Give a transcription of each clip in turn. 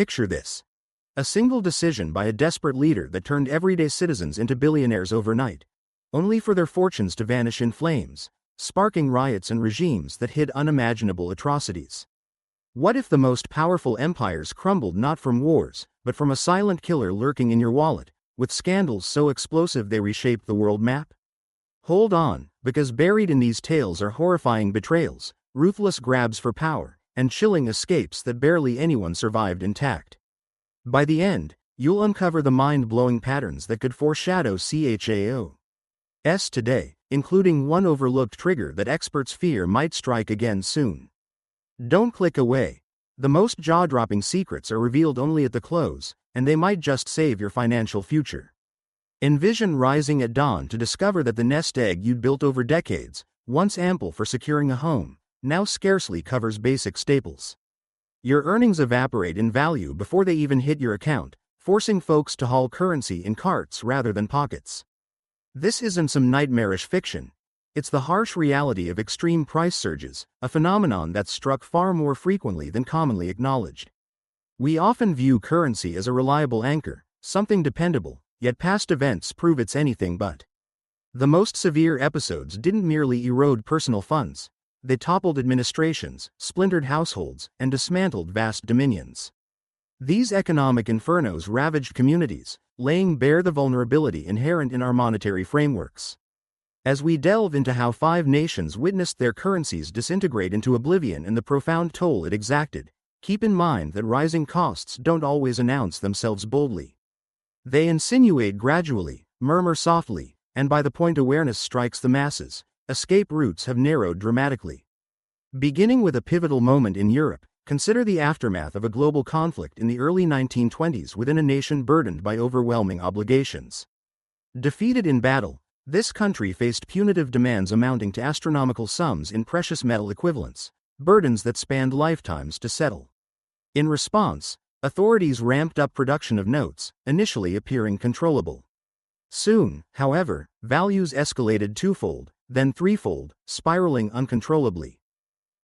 Picture this. A single decision by a desperate leader that turned everyday citizens into billionaires overnight, only for their fortunes to vanish in flames, sparking riots and regimes that hid unimaginable atrocities. What if the most powerful empires crumbled not from wars, but from a silent killer lurking in your wallet, with scandals so explosive they reshaped the world map? Hold on, because buried in these tales are horrifying betrayals, ruthless grabs for power, and chilling escapes that barely anyone survived intact. By the end, you'll uncover the mind-blowing patterns that could foreshadow CHAO's today, including one overlooked trigger that experts fear might strike again soon. Don't click away. The most jaw-dropping secrets are revealed only at the close, and they might just save your financial future. Envision rising at dawn to discover that the nest egg you'd built over decades, once ample for securing a home, now scarcely covers basic staples. Your earnings evaporate in value before they even hit your account, forcing folks to haul currency in carts rather than pockets. This isn't some nightmarish fiction. It's the harsh reality of extreme price surges, a phenomenon that's struck far more frequently than commonly acknowledged. We often view currency as a reliable anchor, something dependable, yet past events prove it's anything but. The most severe episodes didn't merely erode personal funds. They toppled administrations, splintered households, and dismantled vast dominions. These economic infernos ravaged communities, laying bare the vulnerability inherent in our monetary frameworks. As we delve into how 5 nations witnessed their currencies disintegrate into oblivion and the profound toll it exacted, keep in mind that rising costs don't always announce themselves boldly. They insinuate gradually, murmur softly, and by the point awareness strikes the masses, escape routes have narrowed dramatically. Beginning with a pivotal moment in Europe, consider the aftermath of a global conflict in the early 1920s within a nation burdened by overwhelming obligations. Defeated in battle, this country faced punitive demands amounting to astronomical sums in precious metal equivalents, burdens that spanned lifetimes to settle. In response, authorities ramped up production of notes, initially appearing controllable. Soon, however, values escalated twofold, then threefold, spiraling uncontrollably.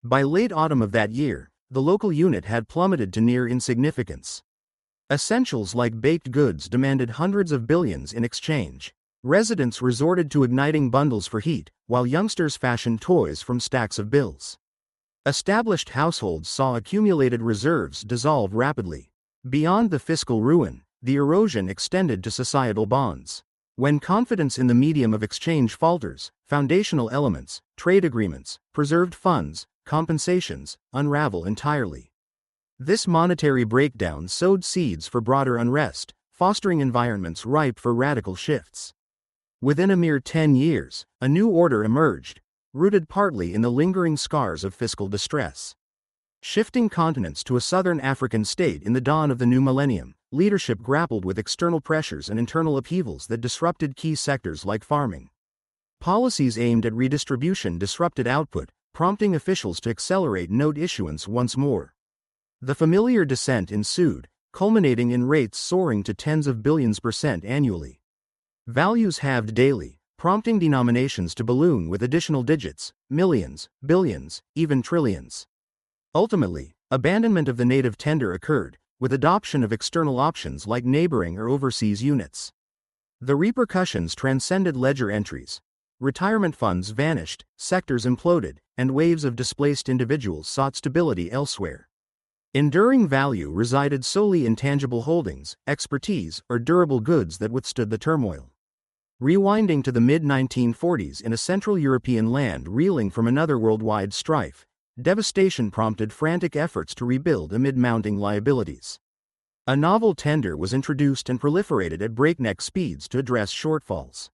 By late autumn of that year, the local unit had plummeted to near insignificance. Essentials like baked goods demanded hundreds of billions in exchange. Residents resorted to igniting bundles for heat, while youngsters fashioned toys from stacks of bills. Established households saw accumulated reserves dissolve rapidly. Beyond the fiscal ruin, the erosion extended to societal bonds. When confidence in the medium of exchange falters, foundational elements, trade agreements, preserved funds, compensations, unravel entirely. This monetary breakdown sowed seeds for broader unrest, fostering environments ripe for radical shifts. Within a mere 10 years, a new order emerged, rooted partly in the lingering scars of fiscal distress. Shifting continents to a southern African state in the dawn of the new millennium, leadership grappled with external pressures and internal upheavals that disrupted key sectors like farming. Policies aimed at redistribution disrupted output, prompting officials to accelerate note issuance once more. The familiar descent ensued, culminating in rates soaring to tens of billions % annually. Values halved daily, prompting denominations to balloon with additional digits, millions, billions, even trillions. Ultimately, abandonment of the native tender occurred, with adoption of external options like neighboring or overseas units. The repercussions transcended ledger entries. Retirement funds vanished, sectors imploded, and waves of displaced individuals sought stability elsewhere. Enduring value resided solely in tangible holdings, expertise, or durable goods that withstood the turmoil. Rewinding to the mid-1940s in a Central European land reeling from another worldwide strife, devastation prompted frantic efforts to rebuild amid mounting liabilities. A novel tender was introduced and proliferated at breakneck speeds to address shortfalls.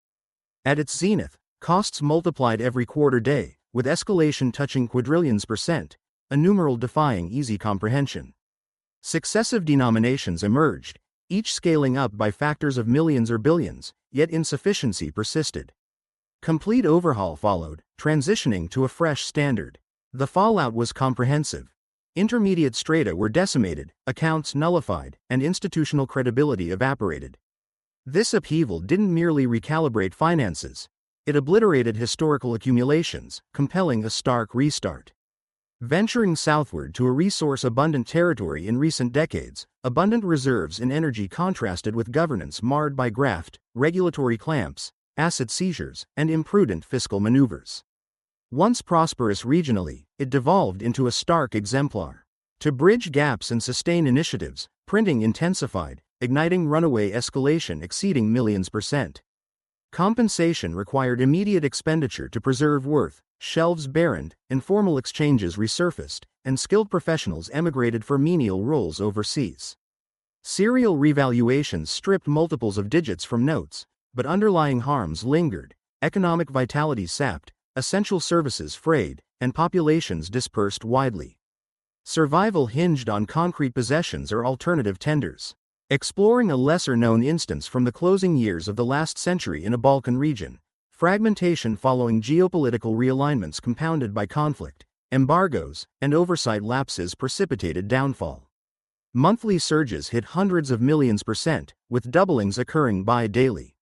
At its zenith, costs multiplied every quarter day, with escalation touching quadrillions %, a numeral defying easy comprehension. Successive denominations emerged, each scaling up by factors of millions or billions, yet insufficiency persisted. Complete overhaul followed, transitioning to a fresh standard. The fallout was comprehensive. Intermediate strata were decimated, accounts nullified, and institutional credibility evaporated. This upheaval didn't merely recalibrate finances, it obliterated historical accumulations, compelling a stark restart. Venturing southward to a resource-abundant territory in recent decades, abundant reserves in energy contrasted with governance marred by graft, regulatory clamps, asset seizures, and imprudent fiscal maneuvers. Once prosperous regionally, it devolved into a stark exemplar. To bridge gaps and sustain initiatives, printing intensified, igniting runaway escalation exceeding millions %. Compensation required immediate expenditure to preserve worth, shelves barrened, informal exchanges resurfaced, and skilled professionals emigrated for menial roles overseas. Serial revaluations stripped multiples of digits from notes, but underlying harms lingered, economic vitality sapped, essential services frayed, and populations dispersed widely. Survival hinged on concrete possessions or alternative tenders. Exploring a lesser-known instance from the closing years of the last century in a Balkan region, fragmentation following geopolitical realignments compounded by conflict, embargoes, and oversight lapses precipitated downfall. Monthly surges hit hundreds of millions %, with doublings occurring bi-daily.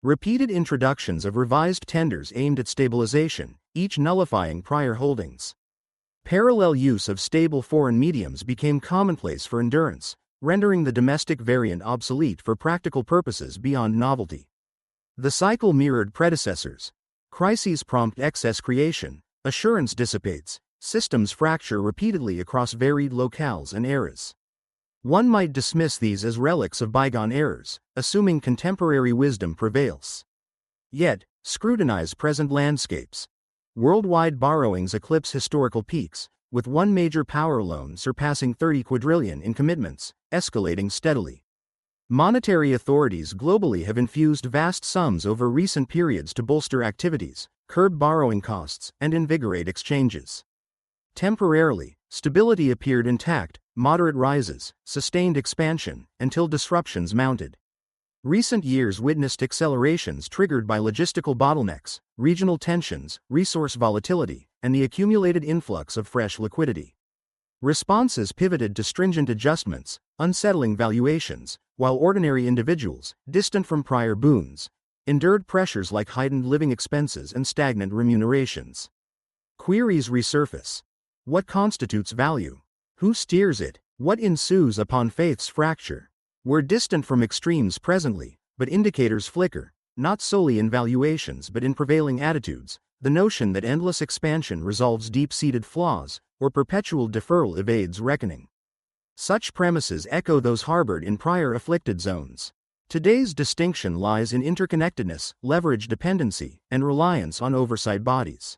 Repeated introductions of revised tenders aimed at stabilization, each nullifying prior holdings. Parallel use of stable foreign mediums became commonplace for endurance, rendering the domestic variant obsolete for practical purposes beyond novelty. The cycle mirrored predecessors. Crises prompt excess creation, assurance dissipates, systems fracture repeatedly across varied locales and eras. One might dismiss these as relics of bygone eras, assuming contemporary wisdom prevails. Yet, scrutinize present landscapes. Worldwide borrowings eclipse historical peaks, with one major power loan surpassing 30 quadrillion in commitments, escalating steadily. Monetary authorities globally have infused vast sums over recent periods to bolster activities, curb borrowing costs, and invigorate exchanges. Temporarily, stability appeared intact, moderate rises, sustained expansion, until disruptions mounted. Recent years witnessed accelerations triggered by logistical bottlenecks, regional tensions, resource volatility, and the accumulated influx of fresh liquidity. Responses pivoted to stringent adjustments, unsettling valuations, while ordinary individuals, distant from prior boons, endured pressures like heightened living expenses and stagnant remunerations. Queries resurface. What constitutes value? Who steers it? What ensues upon faith's fracture? We're distant from extremes presently, but indicators flicker, not solely in valuations but in prevailing attitudes, the notion that endless expansion resolves deep-seated flaws, or perpetual deferral evades reckoning. Such premises echo those harbored in prior afflicted zones. Today's distinction lies in interconnectedness, leverage dependency, and reliance on oversight bodies.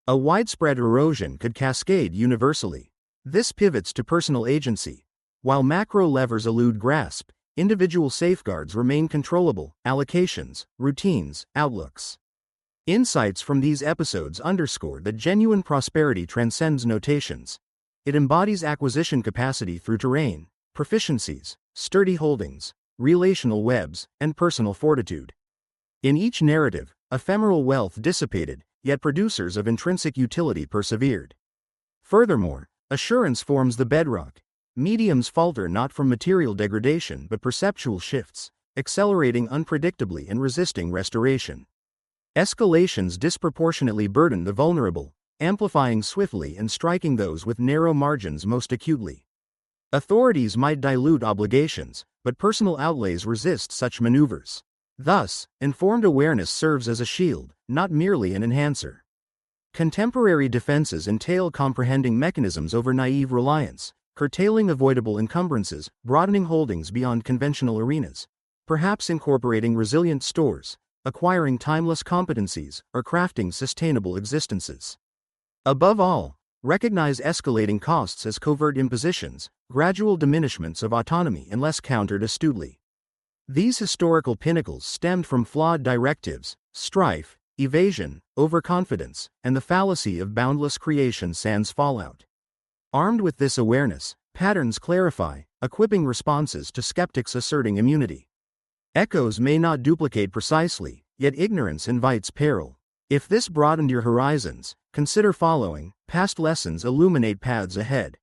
A widespread erosion could cascade universally. This pivots to personal agency. While macro levers elude grasp, individual safeguards remain controllable: allocations, routines, outlooks. Insights from these episodes underscore that genuine prosperity transcends notations. It embodies acquisition capacity through terrain, proficiencies, sturdy holdings, relational webs, and personal fortitude. In each narrative, ephemeral wealth dissipated, yet producers of intrinsic utility persevered. Furthermore, assurance forms the bedrock. Mediums falter not from material degradation but perceptual shifts, accelerating unpredictably and resisting restoration. Escalations disproportionately burden the vulnerable, amplifying swiftly and striking those with narrow margins most acutely. Authorities might dilute obligations, but personal outlays resist such maneuvers. Thus, informed awareness serves as a shield, not merely an enhancer. Contemporary defenses entail comprehending mechanisms over naive reliance, curtailing avoidable encumbrances, broadening holdings beyond conventional arenas, perhaps incorporating resilient stores, acquiring timeless competencies, or crafting sustainable existences. Above all, recognize escalating costs as covert impositions, gradual diminishments of autonomy unless countered astutely. These historical pinnacles stemmed from flawed directives, strife, evasion, overconfidence, and the fallacy of boundless creation sans fallout. Armed with this awareness, patterns clarify, equipping responses to skeptics asserting immunity. Echoes may not duplicate precisely, yet ignorance invites peril. If this broadened your horizons, consider following. Past lessons illuminate paths ahead.